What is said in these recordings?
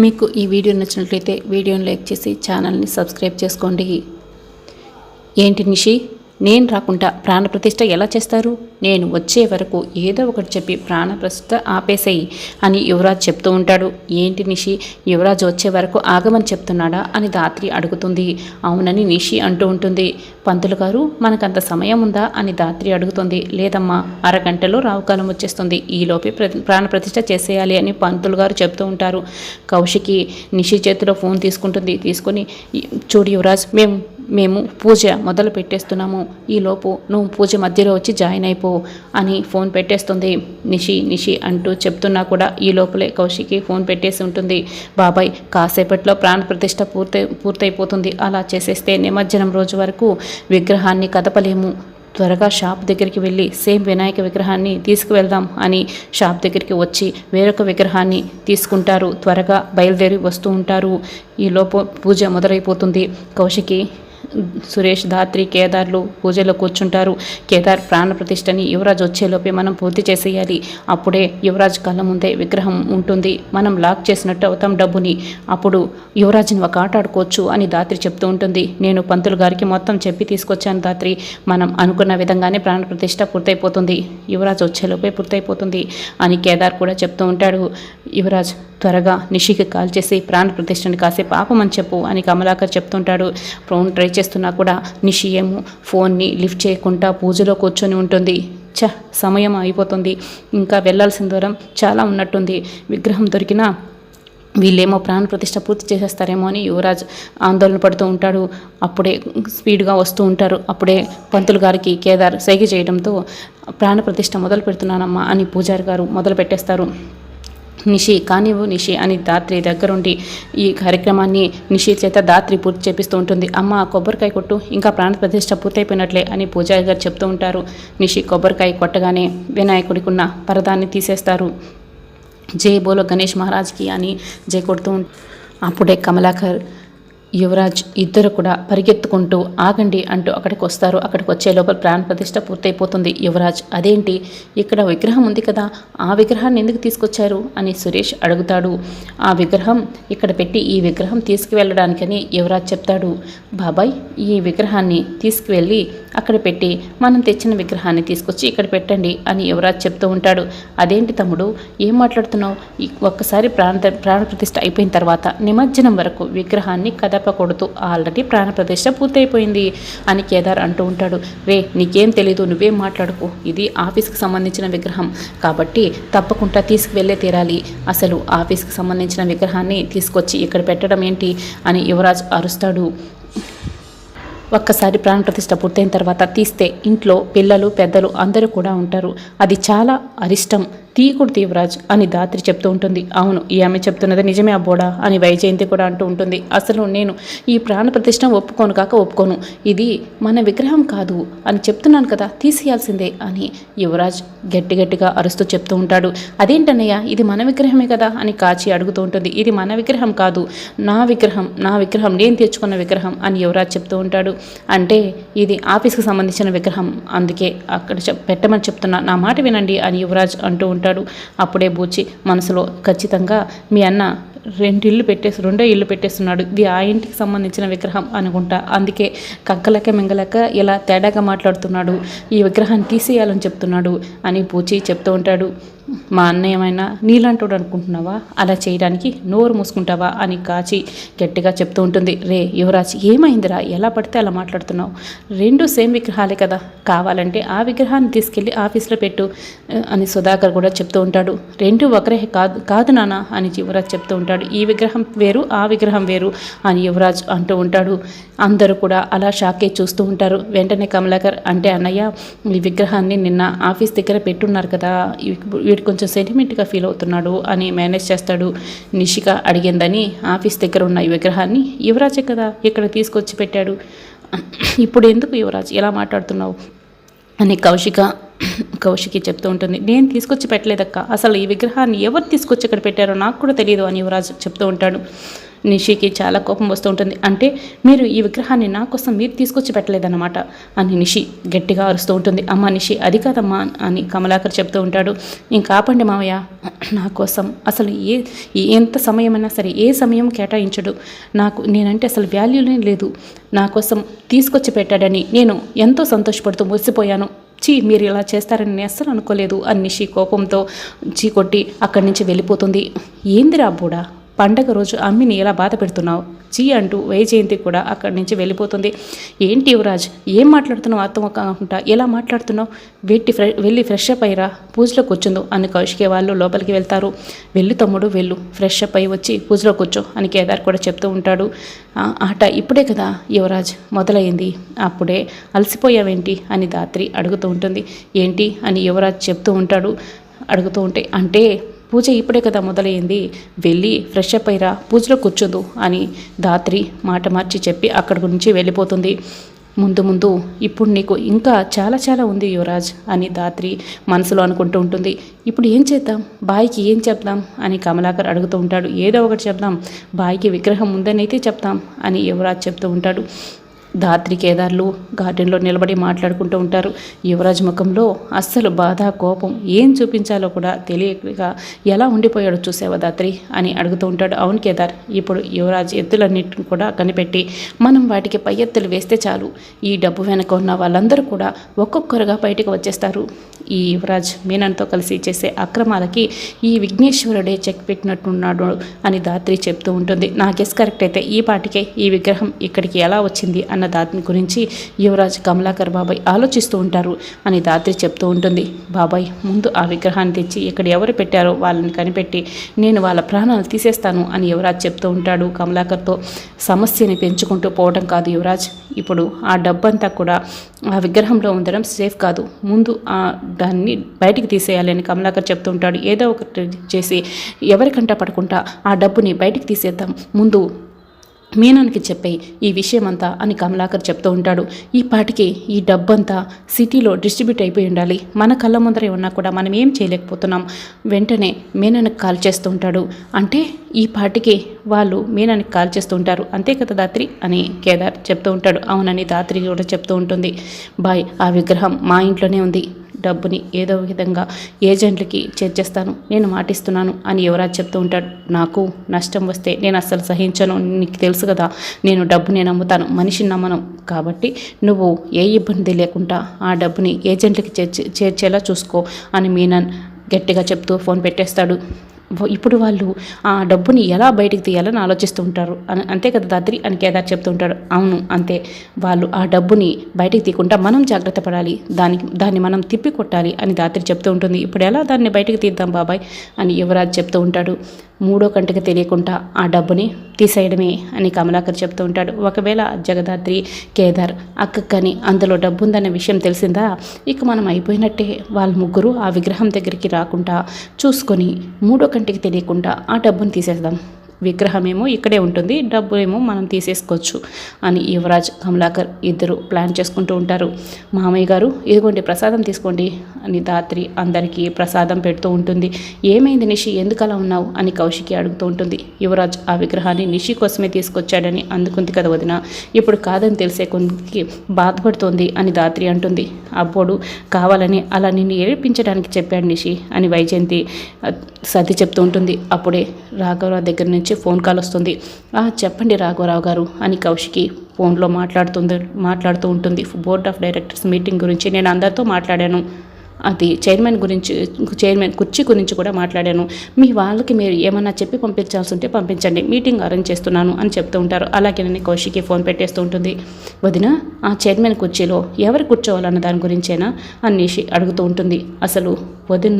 మీకు ఈ వీడియో నచ్చినట్లయితే వీడియోని లైక్ చేసి ఛానల్ని సబ్స్క్రైబ్ చేసుకోండి. ఏంటి నిషి, నేను రాకుండా ప్రాణప్రతిష్ఠ ఎలా చేస్తారు? నేను వచ్చే వరకు ఏదో ఒకటి చెప్పి ప్రాణప్రతిష్ఠ ఆపేసేయి అని యువరాజ్ చెప్తూ ఉంటాడు. ఏంటి నిషి, యువరాజ్ వచ్చే వరకు ఆగమని చెప్తున్నాడా అని ధాత్రి అడుగుతుంది. అవునని నిషి అంటూ ఉంటుంది. పంతులు గారు, మనకంత సమయం ఉందా అని ధాత్రి అడుగుతుంది. లేదమ్మా, అరగంటలో రావుకాలం వచ్చేస్తుంది, ఈలోపే ప్రాణప్రతిష్ఠ చేసేయాలి అని పంతులు గారు చెప్తూ ఉంటారు. కౌశికి నిషి చేతిలో ఫోన్ తీసుకొని, చూడు యువరాజ్, మేము పూజ మొదలు పెట్టేస్తున్నాము, ఈలోపు నువ్వు పూజ మధ్యలో వచ్చి జాయిన్ అయిపో అని ఫోన్ పెట్టేస్తుంది. నిషి అంటూ చెప్తున్నా కూడా ఈ లోపలే కౌశికి ఫోన్ పెట్టేసి ఉంటుంది. బాబాయ్, కాసేపట్లో ప్రాణప్రతిష్ఠ పూర్తయిపోతుంది, అలా చేసేస్తే నిమజ్జనం రోజు వరకు విగ్రహాన్ని కదపలేము. త్వరగా షాప్ దగ్గరికి వెళ్ళి సేమ్ వినాయక విగ్రహాన్ని తీసుకువెళ్దాం అని షాప్ దగ్గరికి వచ్చి వేరొక విగ్రహాన్ని తీసుకుంటారు. త్వరగా బయలుదేరి వస్తూ ఉంటారు. ఈలోపు పూజ మొదలైపోతుంది. కౌశికి, సురేష్, ధాత్రి, కేదార్లు పూజలో కూర్చుంటారు. కేదార్, ప్రాణప్రతిష్ఠని యువరాజ్ వచ్చేలోపే మనం పూర్తి చేసేయాలి, అప్పుడే యువరాజ్ కళ్ళ ముందే విగ్రహం ఉంటుంది, మనం లాక్ చేసినట్టు అవుతాం డబ్బుని, అప్పుడు యువరాజ్ని ఒక ఆట ఆడుకోవచ్చు అని ధాత్రి చెప్తూ ఉంటుంది. నేను పంతులు గారికి మొత్తం చెప్పి తీసుకొచ్చాను ధాత్రి, మనం అనుకున్న విధంగానే ప్రాణప్రతిష్ఠ పూర్తయిపోతుంది, యువరాజ్ వచ్చేలోపే పూర్తయిపోతుంది అని కేదార్ కూడా చెప్తూ ఉంటాడు. యువరాజ్, త్వరగా నిషికి కాల్ చేసి ప్రాణప్రతిష్ఠని కాసేపు ఆపమని చెప్పు అని కమలాకర్ చెప్తుంటాడు. ఫోన్ ట్రై చేస్తున్నా కూడా నిషి ఏమో ఫోన్ని లిఫ్ట్ చేయకుండా పూజలో కూర్చొని ఉంటుంది. సమయం అయిపోతుంది, ఇంకా వెళ్ళాల్సిన దూరం చాలా ఉన్నట్టుంది, విగ్రహం దొరికినా వీళ్ళేమో ప్రాణప్రతిష్ఠ పూర్తి చేసేస్తారేమో అని యువరాజ్ ఆందోళన పడుతూ ఉంటాడు. అప్పుడే స్పీడ్గా వస్తూ ఉంటారు. అప్పుడే పంతులు గారికి కేదార్ సైగ చేయడంతో ప్రాణప్రతిష్ఠ మొదలు పెడుతున్నానమ్మా అని పూజారి గారు మొదలు పెట్టేస్తారు. నిషి, కానివ్వు నిషి అని ధాత్రి దగ్గరుండి ఈ కార్యక్రమాన్ని నిషి చేత ధాత్రి పూర్తి చేపిస్తూ ఉంటుంది. అమ్మ, కొబ్బరికాయ కొట్టు, ఇంకా ప్రాణప్రతిష్ఠ పూర్తయిపోయినట్లే అని పూజారి గారు చెప్తూ ఉంటారు. నిషి కొబ్బరికాయ కొట్టగానే వినాయకుడికున్న పరదాన్ని తీసేస్తారు. జై బోలో గణేష్ మహారాజ్కి అని జై కొడుతూ అప్పుడే కమలాకర్, యువరాజ్ ఇద్దరు కూడా పరిగెత్తుకుంటూ ఆగండి అంటూ అక్కడికి వస్తారు. అక్కడికి వచ్చే లోపల ప్రాణప్రతిష్ఠ పూర్తయిపోతుంది. యువరాజ్, అదేంటి, ఇక్కడ విగ్రహం ఉంది కదా, ఆ విగ్రహాన్ని ఎందుకు తీసుకొచ్చారు అని సురేష్ అడుగుతాడు. ఆ విగ్రహం ఇక్కడ పెట్టి ఈ విగ్రహం తీసుకువెళ్ళడానికని యువరాజ్ చెప్తాడు. బాబాయ్, ఈ విగ్రహాన్ని తీసుకువెళ్ళి అక్కడ పెట్టి మనం తెచ్చిన విగ్రహాన్ని తీసుకొచ్చి ఇక్కడ పెట్టండి అని యువరాజ్ చెప్తూ ఉంటాడు. అదేంటి తమ్ముడు, ఏం మాట్లాడుతున్నావు, ఒక్కసారి ప్రాణప్రతిష్ఠ అయిపోయిన తర్వాత నిమజ్జనం వరకు విగ్రహాన్ని కదపకూడదు, ఆల్రెడీ ప్రాణప్రతిష్ఠ పూర్తయిపోయింది అని కేదార్ అంటూ ఉంటాడు. రే, నీకేం తెలీదు, నువ్వేం మాట్లాడుకో, ఇది ఆఫీస్కి సంబంధించిన విగ్రహం కాబట్టి తప్పకుండా తీసుకువెళ్ళే తీరాలి, అసలు ఆఫీస్కి సంబంధించిన విగ్రహాన్ని తీసుకొచ్చి ఇక్కడ పెట్టడం ఏంటి అని యువరాజ్ అరుస్తాడు. ఒక్కసారి ప్రాణప్రతిష్ఠ పూర్తయిన తర్వాత తీస్తే ఇంట్లో పిల్లలు పెద్దలు అందరూ కూడా ఉంటారు, అది చాలా అరిష్టం, తీయకూడదు యువరాజ్ అని ధాత్రి చెప్తూ ఉంటుంది. అవును, ఈ ఆమె చెప్తున్నది నిజమే అబ్బోడా అని వైజయంతి కూడా అంటూ ఉంటుంది. అసలు నేను ఈ ప్రాణప్రతిష్ఠ ఒప్పుకోను, ఇది మన విగ్రహం కాదు అని చెప్తున్నాను కదా, తీసేయాల్సిందే అని యువరాజ్ గట్టిగా అరుస్తూ చెప్తూ ఉంటాడు. అదేంటన్నయ్య, ఇది మన విగ్రహమే కదా అని కాచి అడుగుతూ ఉంటుంది. ఇది మన విగ్రహం కాదు, నా విగ్రహం, నేను తెచ్చుకున్న విగ్రహం అని యువరాజ్ చెప్తూ ఉంటాడు. అంటే ఇది ఆఫీస్కి సంబంధించిన విగ్రహం, అందుకే అక్కడ పెట్టమని చెప్తున్నా, నా మాట వినండి అని యువరాజ్ అంటూ ఉంటాడు. అప్పుడే బూచి మనసులో, ఖచ్చితంగా మీ అన్న రెండో ఇల్లు పెట్టేస్తున్నాడు, ఇది ఆ ఇంటికి సంబంధించిన విగ్రహం అనుకుంటా, అందుకే కక్కలక మింగలక ఇలా తేడాగా మాట్లాడుతున్నాడు, ఈ విగ్రహాన్ని తీసేయాలని చెప్తున్నాడు అని పూచి చెప్తూ ఉంటాడు. మా అన్న ఏమైనా నీలాంటోడు అనుకుంటున్నావా, అలా చేయడానికి నోరు మూసుకుంటావా అని కాచి గట్టిగా చెప్తూ ఉంటుంది. రే యువరాజ్, ఏమైందిరా, ఎలా పడితే అలా మాట్లాడుతున్నావు, రెండు సేమ్ విగ్రహాలే కదా, కావాలంటే ఆ విగ్రహాన్ని తీసుకెళ్ళి ఆఫీస్లో పెట్టు అని సుధాకర్ కూడా చెప్తూ ఉంటాడు. రెండు ఒకరే కాదు నాన్న అని యువరాజ్ చెప్తూ ఉంటాడు. ఈ విగ్రహం వేరు, ఆ విగ్రహం వేరు అని యువరాజ్ అంటూ ఉంటాడు. అందరూ కూడా అలా షాకే చూస్తూ ఉంటారు. వెంటనే కమలాకర్, అంటే అన్నయ్య, ఈ విగ్రహాన్ని నిన్న ఆఫీస్ దగ్గర పెట్టున్నారు కదా, కొంచెం సెంటిమెంట్గా ఫీల్ అవుతున్నాడు అని మేనేజ్ చేస్తాడు. నిషిక అడిగిందని ఆఫీస్ దగ్గర ఉన్న ఈ విగ్రహాన్ని యువరాజే కదా ఇక్కడ తీసుకొచ్చి పెట్టాడు, ఇప్పుడు ఎందుకు యువరాజ్ ఎలా మాట్లాడుతున్నావు అని కౌశికి చెప్తూ ఉంటుంది. నేను తీసుకొచ్చి పెట్టలేదక్క, అసలు ఈ విగ్రహాన్ని ఎవరు తీసుకొచ్చి ఇక్కడ పెట్టారో నాకు కూడా తెలియదు అని యువరాజ్ చెప్తూ ఉంటాడు. నిషికి చాలా కోపం వస్తూ ఉంటుంది. అంటే మీరు ఈ విగ్రహాన్ని నా కోసం మీరు తీసుకొచ్చి పెట్టలేదన్నమాట అని నిషి గట్టిగా అరుస్తూ ఉంటుంది. అమ్మ నిషి అది కాదమ్మా అని కమలాకర్ చెప్తూ ఉంటాడు. ఇంకా ఆపండి మావయ్య, నా కోసం అసలు ఎంత సమయమైనా సరే ఏ సమయం కేటాయించడు. నేనంటే అసలు వాల్యూనే లేదు. నా కోసం తీసుకొచ్చి పెట్టాడని నేను ఎంతో సంతోషపడుతూ మురిసిపోయాను. మీరు ఇలా చేస్తారని నేను అస్సలు అనుకోలేదు అని నిషి కోపంతో కొట్టి అక్కడి నుంచి వెళ్ళిపోతుంది. ఏందిరా బూడా, పండగ రోజు అమ్మిని ఎలా బాధ పెడుతున్నావు అంటూ వైజయంతి కూడా అక్కడి నుంచి వెళ్ళిపోతుంది. ఏంటి యువరాజ్, ఏం మాట్లాడుతున్నావు అర్థం కాకుండా ఎలా మాట్లాడుతున్నావు, వెళ్ళి ఫ్రెష్ అప్ అయ్యిరా, పూజలో కూర్చుందో అని కౌశికి వాళ్ళు లోపలికి వెళ్తారు. వెళ్ళు తమ్ముడు వెళ్ళు, ఫ్రెష్ అప్ అయ్యి వచ్చి పూజలో కూర్చో అని కేదార్ కూడా చెప్తూ ఉంటాడు. ఆట ఇప్పుడే కదా యువరాజ్ మొదలైంది, అప్పుడే అలసిపోయావేంటి అని ధాత్రి అడుగుతూ ఉంటుంది. ఏంటి అని యువరాజ్ చెప్తూ ఉంటాడు. అడుగుతూ ఉంటే అంటే పూజ ఇప్పుడే కదా మొదలైంది, వెళ్ళి ఫ్రెష్ అప్ అయ్యిరా, పూజలో కూర్చోదు అని ధాత్రి మాట మార్చి చెప్పి అక్కడి నుంచి వెళ్ళిపోతుంది. ముందు ఇప్పుడు నీకు ఇంకా చాలా ఉంది యువరాజ్ అని ధాత్రి మనసులో అనుకుంటూ ఉంటుంది. ఇప్పుడు ఏం చేద్దాం, బాయికి ఏం చెప్దాం అని కమలాకర్ అడుగుతూ ఉంటాడు. ఏదో ఒకటి చెప్దాం, బాయికి విగ్రహం ఉందనైతే చెప్తాం అని యువరాజ్ చెప్తూ ఉంటాడు. ధాత్రి కేదార్లు గార్డెన్లో నిలబడి మాట్లాడుకుంటూ ఉంటారు. యువరాజ్ ముఖంలో అస్సలు బాధ కోపం ఏం చూపించాలో కూడా తెలియక ఎలా ఉండిపోయాడో చూసావా ధాత్రి అని అడుగుతూ ఉంటాడు. అవును కేదార్, ఇప్పుడు యువరాజ్ ఎత్తులన్నిటిని కూడా కనిపెట్టి మనం వాటికి పై ఎత్తులు వేస్తే చాలు, ఈ డబ్బు వెనక ఉన్న వాళ్ళందరూ కూడా ఒక్కొక్కరుగా బయటకు వచ్చేస్తారు. ఈ యువరాజ్ మీనన్తో కలిసి చేసే అక్రమాలకి ఈ విఘ్నేశ్వరుడే చెక్ పెట్టినట్టున్నాడు అని ధాత్రి చెప్తూ ఉంటుంది. నా గెస్ కరెక్ట్ అయితే ఈ పాటికే ఈ విగ్రహం ఇక్కడికి ఎలా వచ్చింది అన్న దాని గురించి యువరాజ్ కమలాకర్ బాబాయ్ ఆలోచిస్తూ ఉంటారు అని ధాత్రి చెప్తూ ఉంటుంది. బాబాయ్ ముందు ఆ విగ్రహాన్ని తెచ్చి ఇక్కడ ఎవరు పెట్టారో వాళ్ళని కనిపెట్టి నేను వాళ్ళ ప్రాణాలు తీసేస్తాను అని యువరాజ్ చెప్తూ ఉంటాడు కమలాకర్తో. సమస్యని పెంచుకుంటూ పోవడం కాదు యువరాజ్, ఇప్పుడు ఆ డబ్బంతా కూడా ఆ విగ్రహంలో ఉండడం సేఫ్ కాదు, ముందు దాన్ని బయటికి తీసేయాలని కమలాకర్ చెప్తూ ఉంటాడు. ఏదో ఒకటి చేసి ఎవరికంటా పడకుండా ఆ డబ్బుని బయటికి తీసేద్దాం, ముందు మీనానికి చెప్పే ఈ విషయం అంతా అని కమలాకర్ చెప్తూ ఉంటాడు. ఈ పాటికి ఈ డబ్బంతా సిటీలో డిస్ట్రిబ్యూట్ అయిపోయి ఉండాలి, మన కళ్ళ ముందరే ఉన్నా కూడా మనం ఏం చేయలేకపోతున్నాం. వెంటనే మీనానికి కాల్ చేస్తూ ఉంటాడు. అంటే ఈ పాటికి వాళ్ళు మీనానికి కాల్ చేస్తూ ఉంటారు అంతే కదా ధాత్రి అని కేదార్ చెప్తూ ఉంటాడు. అవునని ధాత్రి కూడా చెప్తూ ఉంటుంది. బాయ్ ఆ విగ్రహం మా ఇంట్లోనే ఉంది, డబ్బుని ఏదో విధంగా ఏజెంట్లకి చేర్చేస్తాను, నేను మాటిస్తున్నాను అని యువరాజ్ చెప్తూ ఉంటాడు. నాకు నష్టం వస్తే నేను అస్సలు సహించను, నీకు తెలుసు కదా, నేను డబ్బుని నమ్ముతాను, మనిషిని నమ్మను. కాబట్టి నువ్వు ఏ ఇబ్బంది లేకుండా ఆ డబ్బుని ఏజెంట్లకి చేర్చేలా చూసుకో అని మీనన్ గట్టిగా చెప్తూ ఫోన్ పెట్టేస్తాడు. ఇప్పుడు వాళ్ళు ఆ డబ్బుని ఎలా బయటికి తీయాలని ఆలోచిస్తూ ఉంటారు అంతే కదా ధాత్రి అని కేదార్ చెప్తూ ఉంటాడు. అవును అంతే, వాళ్ళు ఆ డబ్బుని బయటికి తీయకుండా మనం జాగ్రత్త పడాలి, దాన్ని మనం తిప్పి కొట్టాలి అని ధాత్రి చెప్తూ ఉంటుంది. ఇప్పుడు ఎలా దాన్ని బయటికి తీద్దాం బాబాయ్ అని యువరాజ్ చెప్తూ ఉంటాడు. మూడో కంటికి తెలియకుండా ఆ డబ్బుని తీసేయడమే అని కమలాకర్ చెప్తూ ఉంటాడు. ఒకవేళ జగదాత్రి కేదార్ అక్కని అందులో డబ్బు ఉందన్న విషయం తెలిసిందా, ఇక మనం అయిపోయినట్టే. వాళ్ళ ముగ్గురు ఆ విగ్రహం దగ్గరికి రాకుండా చూసుకొని మూడో కంటికి తెలియకుండా ఆ డబ్బుని తీసేద్దాం, విగ్రహమేమో ఇక్కడే ఉంటుంది, డబ్బు ఏమో మనం తీసేసుకోవచ్చు అని యువరాజ్ కమలాకర్ ఇద్దరు ప్లాన్ చేసుకుంటూ ఉంటారు. మామయ్య గారు ఇదిగోండి ప్రసాదం తీసుకోండి అని ధాత్రి అందరికీ ప్రసాదం పెడుతూ ఉంటుంది. ఏమైంది నిషి, ఎందుకు అలా ఉన్నావు అని కౌశికి అడుగుతూ ఉంటుంది. యువరాజ్ ఆ విగ్రహాన్ని నిషి కోసమే తీసుకొచ్చాడని అందుకుంది కదా వదిన, ఇప్పుడు కాదని తెలిసే కొందికి బాధపడుతోంది అని ధాత్రి అంటుంది. అబ్బోడు కావాలని అలా నిన్ను ఏడిపించడానికి చెప్పాడు నిషి అని వైజయంతి సర్ది చెప్తూ ఉంటుంది. అప్పుడే రాఘవరావు దగ్గర నుంచి ఫోన్ కాల్ వస్తుంది. చెప్పండి రాఘవరావు గారు అని కౌశికి ఫోన్లో మాట్లాడుతూ ఉంటుంది. బోర్డ్ ఆఫ్ డైరెక్టర్స్ మీటింగ్ గురించి నేను అందరితో మాట్లాడాను, అది చైర్మన్ కుర్చీ గురించి కూడా మాట్లాడాను, మీ వాళ్ళకి మీరు ఏమన్నా చెప్పి పంపించాల్సి ఉంటే పంపించండి, మీటింగ్ అరేంజ్ చేస్తున్నాను అని చెప్తూ ఉంటారు. అలాగే నేను కౌశికి ఫోన్ పెట్టేస్తూ ఉంటుంది. వదిన ఆ చైర్మన్ కుర్చీలో ఎవరు కూర్చోవాలన్న దాని గురించేనా అనేసి అడుగుతూ ఉంటుంది. అసలు వదిన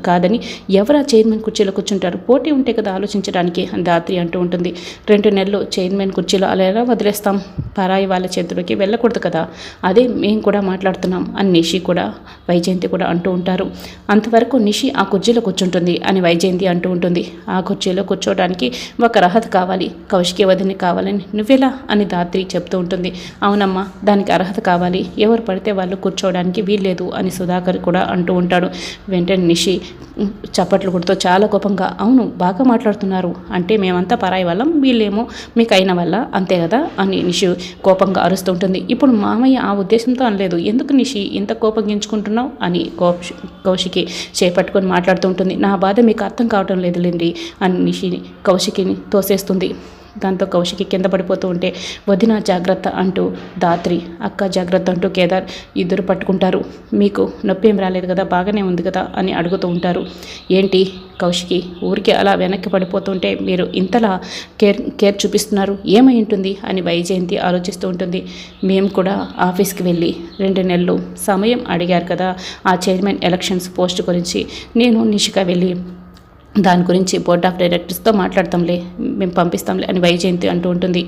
కాదని ఎవరు ఆ చైర్మన్ కుర్చీలో కూర్చుంటారు, పోటీ ఉంటే కదా ఆలోచించడానికి అని ధాత్రి అంటూ ఉంటుంది. 2 నెలలు చైర్మన్ కుర్చీలో అలా ఎలా వదిలేస్తాం, పరాయి వాళ్ళ చేతులకి వెళ్ళకూడదు కదా, అదే మేము కూడా మాట్లాడుతున్నాం అని నిషి కూడా వైజయంతి వైజయంతి కూడా అంటూ ఉంటారు. అంతవరకు నిషి ఆ కుర్చీలో కూర్చుంటుంది అని వైజయంతి అంటూ ఉంటుంది. ఆ కుర్చీలో కూర్చోవడానికి ఒక అర్హత కావాలి, కౌశికి వదిని కావాలని నువ్వెలా అని ధాత్రి చెప్తూ ఉంటుంది. అవునమ్మా, దానికి అర్హత కావాలి, ఎవరు పడితే వాళ్ళు కూర్చోవడానికి వీల్లేదు అని సుధాకర్ కూడా అంటూ ఉంటాడు. వెంటనే నిషి చప్పట్లు కొడుతూ చాలా కోపంగా, అవును బాగా మాట్లాడుతున్నారు, అంటే మేమంతా పరాయి వాళ్ళం, వీళ్ళేమో మీకు అయిన వల్ల అంతే కదా అని నిషి కోపంగా అరుస్తూ ఉంటుంది. ఇప్పుడు మామయ్య ఆ ఉద్దేశంతో అనలేదు, ఎందుకు నిషి ఇంత కోపగించుకుంటున్నావు అని కౌశికి చేపట్టుకొని మాట్లాడుతూ ఉంటుంది. నా బాధ మీకు అర్థం కావటం లేదులేండి అని నిషి కౌశికిని తోసేస్తుంది. దాంతో కౌశికి కింద పడిపోతూ ఉంటే వదిన జాగ్రత్త అంటూ ధాత్రి, అక్క జాగ్రత్త అంటూ కేదార్ ఇద్దరు పట్టుకుంటారు. మీకు నొప్పి ఏం రాలేదు కదా, బాగానే ఉంది కదా అని అడుగుతూ ఉంటారు. ఏంటి కౌశికి ఊరికి అలా వెనక్కి పడిపోతుంటే మీరు ఇంతలా కేర్ చూపిస్తున్నారు, ఏమై ఉంటుంది అని వైజయంతి ఆలోచిస్తూ ఉంటుంది. మేము కూడా ఆఫీస్కి వెళ్ళి 2 నెలలు సమయం అడిగారు కదా ఆ చైర్మన్ ఎలక్షన్స్ పోస్ట్ గురించి, నేను నిషిక వెళ్ళి దాని గురించి బోర్డ్ ఆఫ్ డైరెక్టర్స్తో మాట్లాడతాంలే, మేము పంపిస్తాంలే అని వైజయంతి అంటూ ఉంటుంది.